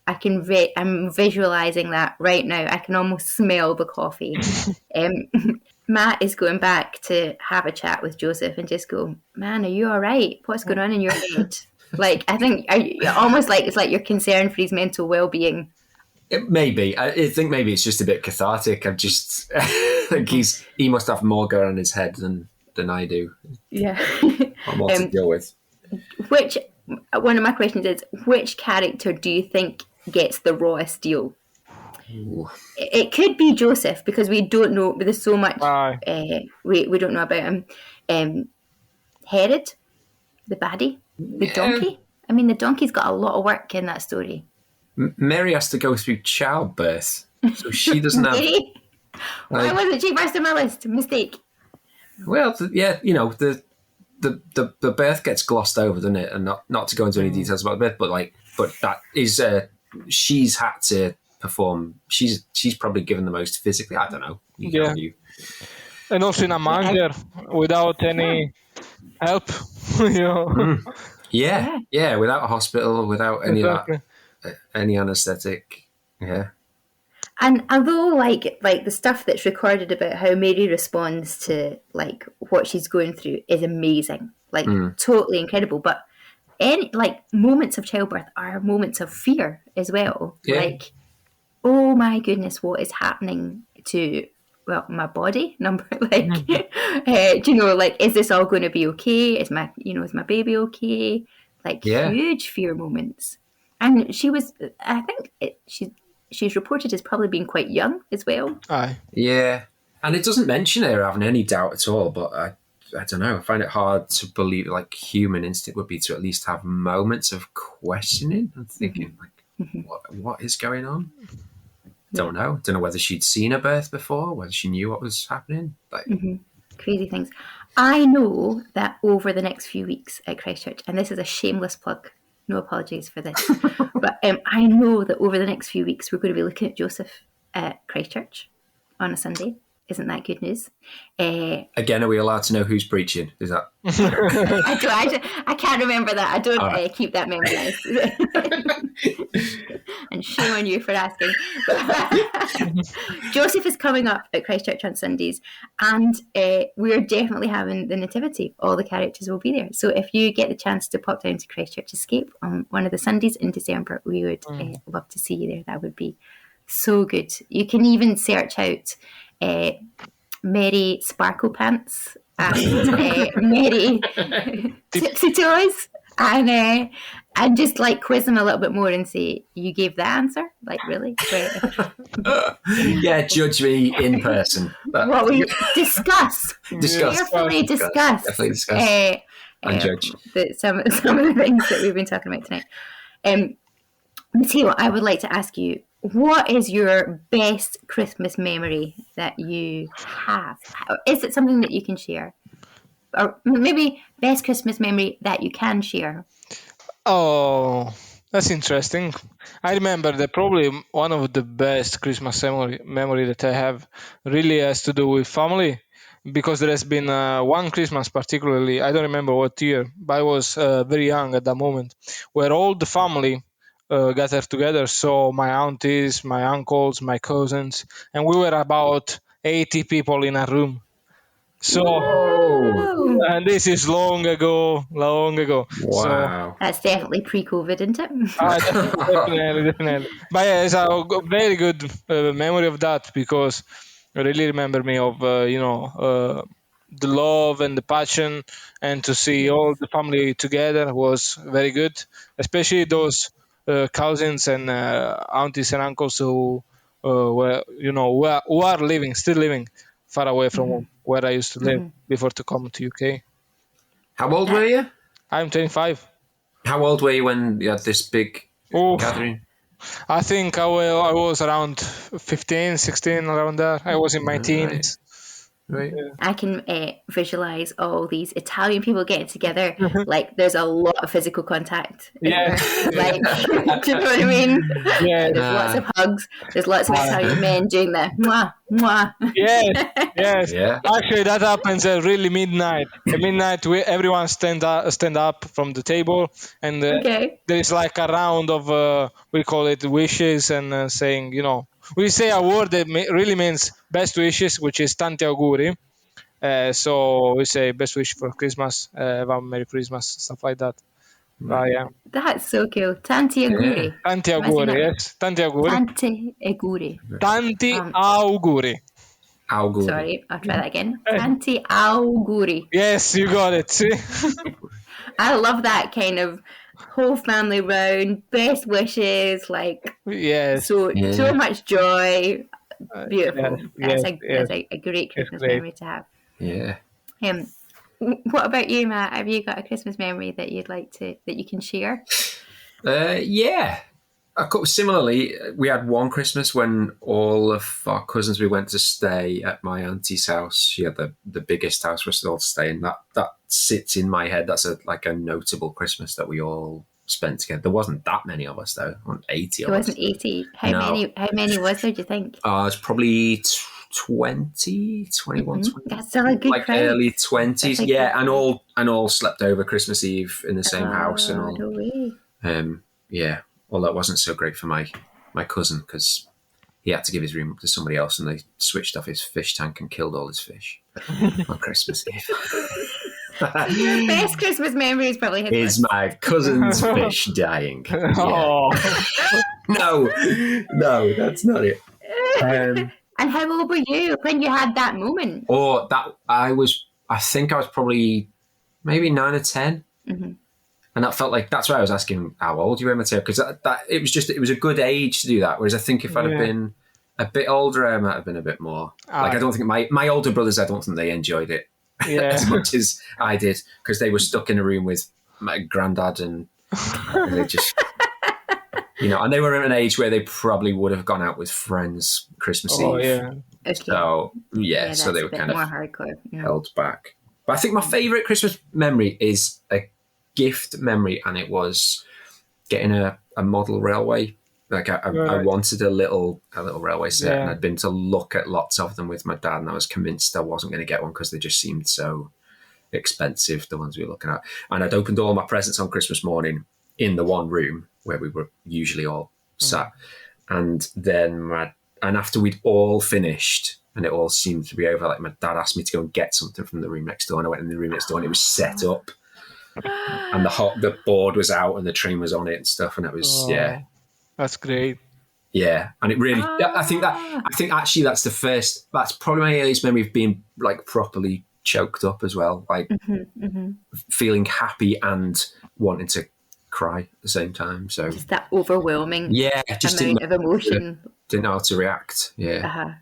Speaker 1: I'm visualizing that right now. I can almost smell the coffee. Matt is going back to have a chat with Joseph and just go, man, are you all right? What's going on in your head? Like, I think almost like it's like you're concerned for his mental well-being
Speaker 2: Maybe. I think maybe it's just a bit cathartic. I just think he must have more going on in his head than I do.
Speaker 1: Yeah.
Speaker 2: Or more to deal with.
Speaker 1: One of my questions is, which character do you think gets the rawest deal?
Speaker 2: Ooh.
Speaker 1: It could be Joseph, because we don't know. There's so much we don't know about him. Herod, the baddie, the donkey. I mean, the donkey's got a lot of work in that story.
Speaker 2: Mary has to go through childbirth, so she doesn't have.
Speaker 1: Why wasn't she first on my list? Mistake.
Speaker 2: Well, the birth gets glossed over, doesn't it? And not to go into any details about the birth, but that is she's had to perform. She's probably given the most physically. I don't know. You.
Speaker 3: And also in a manger without any help.
Speaker 2: Yeah, without a hospital, without any of that, any anaesthetic. Yeah.
Speaker 1: And although like the stuff that's recorded about how Mary responds to like what she's going through is amazing, like totally incredible, but any moments of childbirth are moments of fear as well. Yeah. Like, oh my goodness, what is happening to my body? Is this all going to be okay? Is my baby okay? Huge fear moments. And she was, I think she's reported as probably being quite young as well.
Speaker 3: Aye.
Speaker 2: Yeah. And it doesn't mention her having any doubt at all, but I don't know. I find it hard to believe human instinct would be to at least have moments of questioning and thinking what is going on? Don't know whether she'd seen a birth before, whether she knew what was happening.
Speaker 1: Crazy things. I know that over the next few weeks at Christchurch, and this is a shameless plug, no apologies for this, but I know that over the next few weeks we're going to be looking at Joseph at Christchurch on a Sunday. Isn't that good news?
Speaker 2: Again, are we allowed to know who's preaching? Is that?
Speaker 1: I can't remember that. I don't keep that memorized. And shame on you for asking. Joseph is coming up at Christchurch on Sundays, and we're definitely having the Nativity. All the characters will be there. So if you get the chance to pop down to Christchurch Escape on one of the Sundays in December, we would love to see you there. That would be so good. You can even search out Mary Sparkle Pants and Mary Tipsy Toes, and just quiz them a little bit more and say, you gave that answer? Really?
Speaker 2: Yeah, judge me in person.
Speaker 1: What we discuss. Carefully discuss.
Speaker 2: Definitely discuss. And judge.
Speaker 1: Some of the things that we've been talking about tonight. Matteo, I would like to ask you, what is your best Christmas memory that you have? Is it something that you can share? Or maybe best Christmas memory that you can share?
Speaker 3: Oh, that's interesting. I remember that probably one of the best Christmas memory that I have really has to do with family, because there has been one Christmas particularly, I don't remember what year, but I was very young at that moment, where all the family gathered together. So my aunties, my uncles, my cousins, and we were about 80 people in a room. So, and this is long ago.
Speaker 2: Wow.
Speaker 3: So,
Speaker 1: that's definitely pre-COVID, isn't it?
Speaker 3: Definitely. But yeah, it's a very good memory of that, because I really remember me of, the love and the passion, and to see all the family together was very good, especially those cousins and aunties and uncles who were, who are still living far away from where I used to live before to come to UK.
Speaker 2: How old were you?
Speaker 3: I'm 25.
Speaker 2: How old were you when you had this big gathering?
Speaker 3: I think I was around 15, 16, around there. I was in my teens.
Speaker 2: Right.
Speaker 1: I can visualize all these Italian people getting together. There's a lot of physical contact.
Speaker 3: Yeah.
Speaker 1: Do you know what I mean?
Speaker 3: Yeah.
Speaker 1: There's lots of hugs. There's lots of Italian men doing the mwah, mwah.
Speaker 3: Yes.
Speaker 2: Yeah.
Speaker 3: Actually, that happens at really midnight. At midnight, everyone stand up from the table, and there is a round of we call it wishes, and saying, we say a word that really means best wishes, which is tanti auguri. So we say best wish for Christmas, have a Merry Christmas, stuff like that. Oh, yeah.
Speaker 1: That's so cool. Tanti auguri.
Speaker 3: Tanti auguri, yes. Tanti auguri.
Speaker 1: Tanti auguri.
Speaker 3: Tanti auguri.
Speaker 2: Auguri.
Speaker 1: Sorry, I'll try that again. Tanti auguri.
Speaker 3: Yes, you got it. See?
Speaker 1: I love that kind of whole family round, best wishes, like
Speaker 3: Yes.
Speaker 1: so much joy. Beautiful.
Speaker 3: Yes,
Speaker 1: That's a great Christmas memory to have.
Speaker 2: Yeah.
Speaker 1: What about you, Matt? Have you got a Christmas memory that you can share?
Speaker 2: Yeah. Similarly, we had one Christmas when all of our cousins, we went to stay at my auntie's house. She had the biggest house for us all to stay in. That sits in my head. That's a notable Christmas that we all spent together. There wasn't that many of us though. 80 of us.
Speaker 1: There wasn't 80. How many was there, do you think?
Speaker 2: It's probably 20, 21, 20.
Speaker 1: That's still a good crowd.
Speaker 2: Early 20s. Yeah, and all slept over Christmas Eve in the same house and all.
Speaker 1: No way.
Speaker 2: Yeah. Although it wasn't so great for my cousin because he had to give his room up to somebody else and they switched off his fish tank and killed all his fish on Christmas Eve.
Speaker 1: Your best Christmas memory is probably
Speaker 2: his my cousin's fish dying. Yeah.
Speaker 3: Oh.
Speaker 2: No, that's not it.
Speaker 1: And how old were you when you had that moment?
Speaker 2: I think I was probably maybe 9 or 10.
Speaker 1: Mm-hmm.
Speaker 2: And that felt like, that's why I was asking how old you were, Matteo, because it was a good age to do that. Whereas I think if I'd have been a bit older, I might have been a bit more. I don't think my older brothers, I don't think they enjoyed it as much as I did because they were stuck in a room with my granddad and they just, and they were at an age where they probably would have gone out with friends Christmas Eve.
Speaker 3: Oh, yeah.
Speaker 1: Okay.
Speaker 2: So they were kind of
Speaker 1: more hardcore. Yeah.
Speaker 2: held back. But I think my favourite Christmas memory is a gift memory, and it was getting a model railway. Like I wanted a little railway set, and I'd been to look at lots of them with my dad, and I was convinced I wasn't going to get one because they just seemed so expensive, the ones we were looking at. And I'd opened all my presents on Christmas morning in the one room where we were usually all sat, and then after we'd all finished and it all seemed to be over, like my dad asked me to go and get something from the room next door, and I went in the room next door and it was set up. And the board was out and the train was on it and stuff, and it was
Speaker 3: That's great.
Speaker 2: Yeah, and it really. I think actually that's probably my earliest memory of being like properly choked up as well, like feeling happy and wanting to cry at the same time. So
Speaker 1: just that overwhelming amount of emotion.
Speaker 2: Didn't know how to react. Yeah.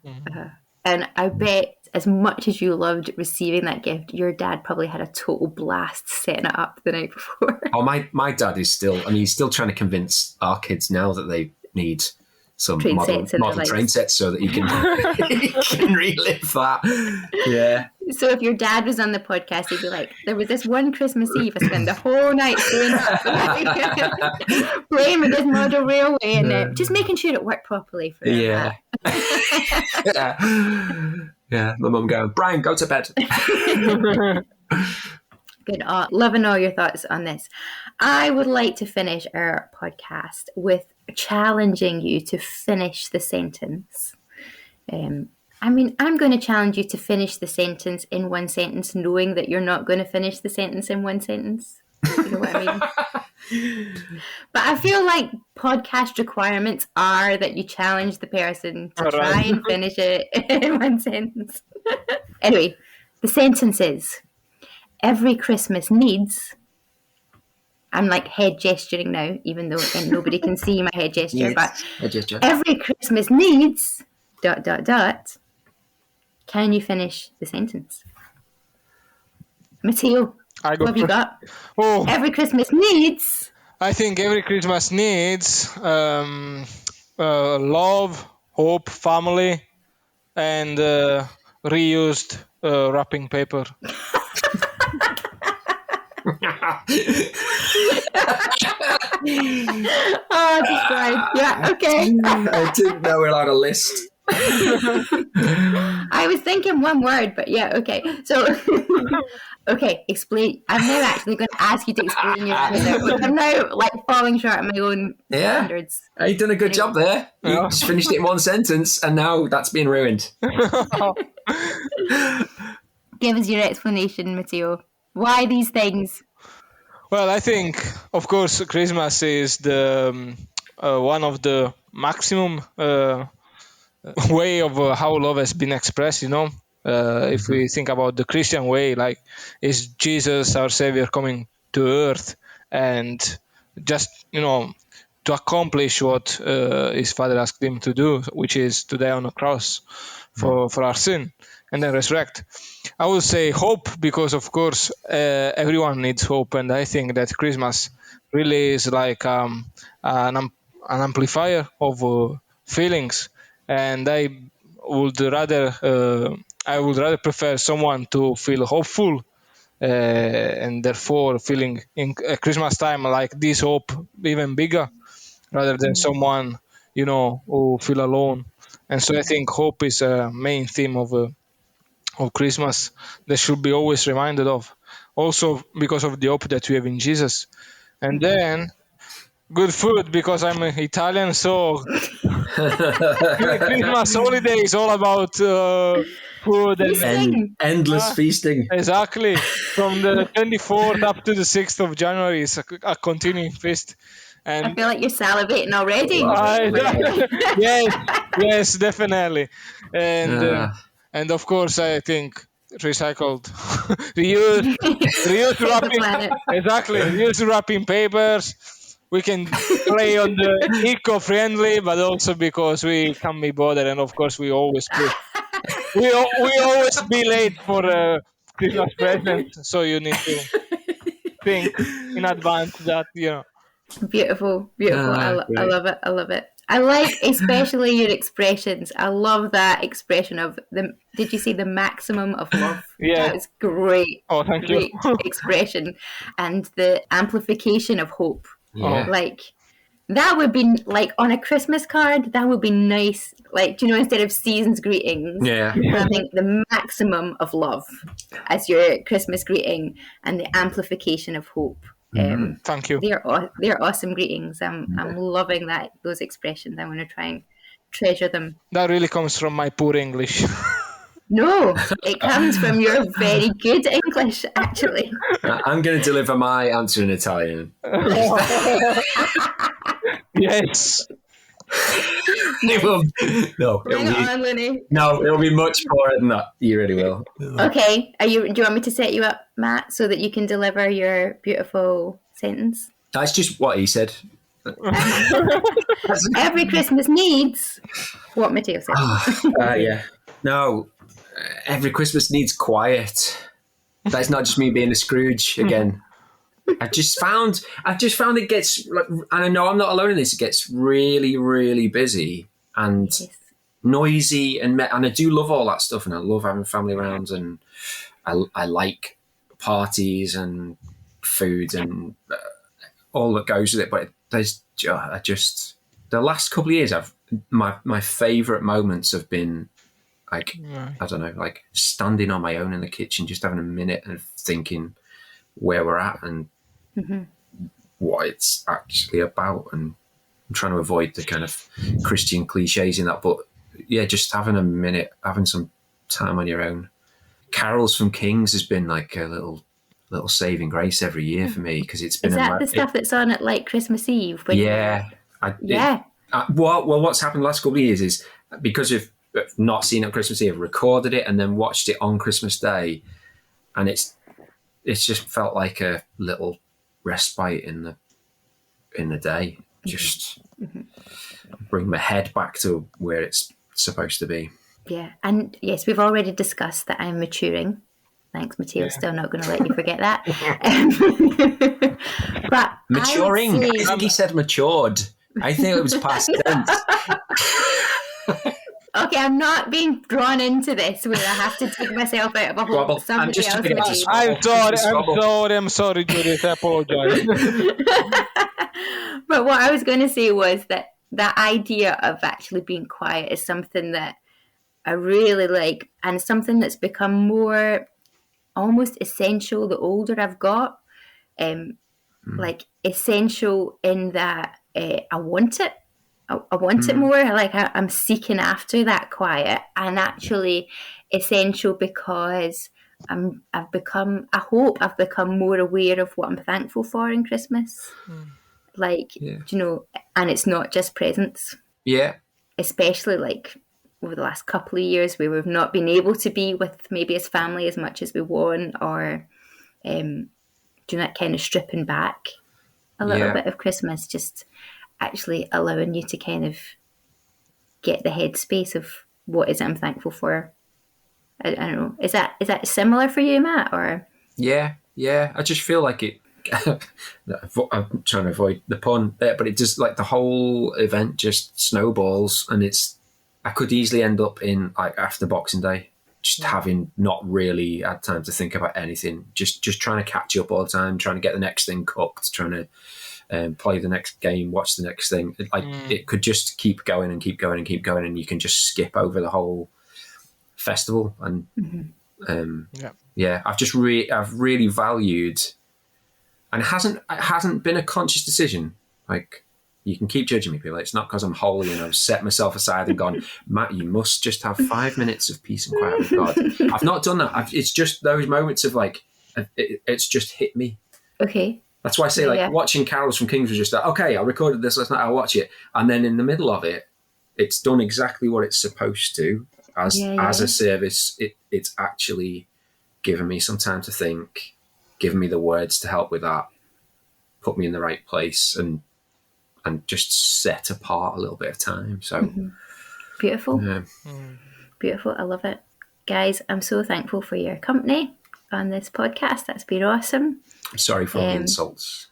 Speaker 1: And I bet as much as you loved receiving that gift, your dad probably had a total blast setting it up the night before.
Speaker 2: Oh, my dad is he's still trying to convince our kids now that they need some model train sets so that he can relive that. Yeah.
Speaker 1: So if your dad was on the podcast, he'd be like, there was this one Christmas Eve, I spent the whole night playing with this model railway and just making sure it worked properly for him.
Speaker 2: Yeah, my mum going, Brian, go to bed.
Speaker 1: Good. Loving all your thoughts on this. I would like to finish our podcast with challenging you to finish the sentence. I'm going to challenge you to finish the sentence in one sentence, knowing that you're not going to finish the sentence in one sentence. You know what I mean? But I feel like podcast requirements are that you challenge the person to try and finish it in one sentence. Anyway, the sentence is, every Christmas needs... I'm like head gesturing now, even though nobody can see my head gesture. But every Christmas needs... ... Can you finish the sentence? Matteo, what have you got?
Speaker 3: Oh,
Speaker 1: every Christmas needs...
Speaker 3: I think every Christmas needs love, hope, family, and reused wrapping paper.
Speaker 1: Just right. Yeah, okay.
Speaker 2: I didn't know we had a list.
Speaker 1: I was thinking one word, but yeah, okay. So, okay, explain. I'm now actually going to ask you to explain your answer, which I'm now like falling short of my own standards.
Speaker 2: You've done a good job there. You just finished it in one sentence, and now that's being ruined.
Speaker 1: Give us your explanation, Matteo. Why these things?
Speaker 3: Well, I think, of course, Christmas is the one of the maximum way of how love has been expressed. If we think about the Christian way, like, is Jesus our Savior coming to earth and just to accomplish what his Father asked him to do, which is to die on a cross for our sin and then resurrect. I would say hope, because of course everyone needs hope, and I think that Christmas really is like an amplifier of feelings, and I would rather prefer someone to feel hopeful and therefore feeling in Christmas time like this hope even bigger, rather than someone who feel alone. And so I think hope is a main theme of Christmas that should be always reminded of, also because of the hope that we have in Jesus. And then good food, because I'm Italian, so Christmas holiday is all about food
Speaker 1: Feasting.
Speaker 2: endless feasting.
Speaker 3: Exactly. From the 24th up to the 6th of January is a continuing feast.
Speaker 1: I
Speaker 3: And
Speaker 1: feel like you're salivating already.
Speaker 3: yes, definitely. And of course, I think recycled, reuse
Speaker 1: Save the
Speaker 3: wrapping.
Speaker 1: planet.
Speaker 3: Exactly, reuse wrapping papers. We can play on the eco-friendly, but also because we can't be bothered, and of course we always we always be late for Christmas presents. So you need to think in advance that
Speaker 1: Beautiful, beautiful. I
Speaker 2: Great.
Speaker 1: love it. I love it. I like especially your expressions. I love that expression of the. Did you say the maximum of love?
Speaker 3: Yeah.
Speaker 1: That was great.
Speaker 3: Oh, thank
Speaker 1: Great
Speaker 3: you.
Speaker 1: expression, and the amplification of hope.
Speaker 2: Yeah.
Speaker 1: Like that would be like on a Christmas card. That would be nice. Like, instead of season's greetings,
Speaker 2: Yeah.
Speaker 1: having the maximum of love as your Christmas greeting and the amplification of hope.
Speaker 3: Thank you.
Speaker 1: They're awesome greetings. I'm loving those expressions. I'm going to try and treasure them.
Speaker 3: That really comes from my poor English.
Speaker 1: No, it comes from your very good English, actually.
Speaker 2: I'm going to deliver my answer in Italian.
Speaker 3: Yes.
Speaker 2: No,
Speaker 1: Bring it on, Lewney.
Speaker 2: No, it'll be much more than that. You really will.
Speaker 1: Okay, do you want me to set you up, Matt, so that you can deliver your beautiful sentence?
Speaker 2: That's just what he said.
Speaker 1: Every Christmas needs what Matteo said.
Speaker 2: Yeah. No, every Christmas needs quiet. That's not just me being a Scrooge again. I've just found it gets, and I know I'm not alone in this, it gets really, really busy and noisy, and I do love all that stuff, and I love having family rounds, and I like parties and food and all that goes with it. But there's just the last couple of years, my favourite moments have been like, I don't know, like standing on my own in the kitchen, just having a minute and thinking where we're at and what it's actually about. And I'm trying to avoid the kind of Christian cliches in that, but yeah, just having a minute, having some time on your own. Carols from Kings has been like a little saving grace every year for me, because it's been.
Speaker 1: Is that the stuff that's on at like Christmas Eve?
Speaker 2: Yeah. Well, what's happened the last couple of years is, because of not seen it on Christmas Eve, recorded it and then watched it on Christmas Day, and it's just felt like a little respite in the day. Just bring my head back to where it's supposed to be.
Speaker 1: Yeah, and yes, we've already discussed that I'm maturing. Thanks, Matteo. Still not going to let you forget that. But
Speaker 2: maturing. I think he said matured. I think it was past tense.
Speaker 1: Okay, I'm not being drawn into this where I have to take myself out of a hole.
Speaker 2: I'm
Speaker 3: sorry, Judith. I apologize.
Speaker 1: But what I was going to say was that idea of actually being quiet is something that I really like, and something that's become more almost essential the older I've got. Like essential in that I want it. I want it more. Like I'm seeking after that quiet, and actually essential because I hope I've become more aware of what I'm thankful for in Christmas. Like, you know, and it's not just presents.
Speaker 2: Yeah.
Speaker 1: Especially like over the last couple of years where we've not been able to be with maybe as family as much as we want, or doing that kind of stripping back a little bit of Christmas, just actually allowing you to kind of get the headspace of what is it I'm thankful for. I don't know. Is that similar for you, Matt? Or
Speaker 2: yeah. I just feel like it. I'm trying to avoid the pun there, but it just like the whole event just snowballs, and I could easily end up in like after Boxing Day, just having not really had time to think about anything, just trying to catch up all the time, trying to get the next thing cooked, trying to play the next game, watch the next thing. It could just keep going and keep going and keep going, and you can just skip over the whole festival. And I've really valued, and it hasn't been a conscious decision. Like, you can keep judging me, people. It's not because I'm holy and I've set myself aside and gone, Matt, you must just have 5 minutes of peace and quiet with God. I've not done that. It's just those moments of like, it's just hit me.
Speaker 1: Okay.
Speaker 2: That's why I say watching Carols from Kings was just like, okay, I recorded this last night, I'll watch it. And then in the middle of it, it's done exactly what it's supposed to. As a service, it's actually given me some time to think, given me the words to help with that, put me in the right place, and just set apart a little bit of time. So
Speaker 1: beautiful. Yeah. Beautiful. I love it. Guys, I'm so thankful for your company on this podcast. That's been awesome.
Speaker 2: I'm sorry for all the insults.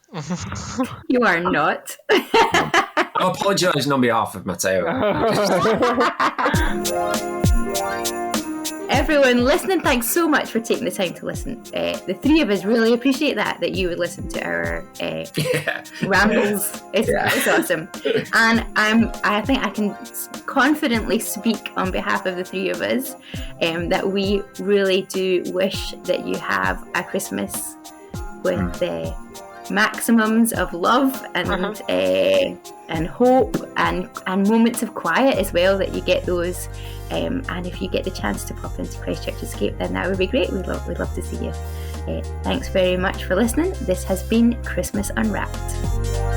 Speaker 1: You are not.
Speaker 2: I'm apologising on behalf of Matteo.
Speaker 1: Everyone listening, thanks so much for taking the time to listen. The three of us really appreciate that you would listen to our rambles. It's awesome. And I think I can confidently speak on behalf of the three of us that we really do wish that you have a Christmas with the maximums of love and hope and moments of quiet as well, that you get those. And if you get the chance to pop into Christchurch Escape, then that would be great. We'd love to see you. Thanks very much for listening. This has been Christmas Unwrapped.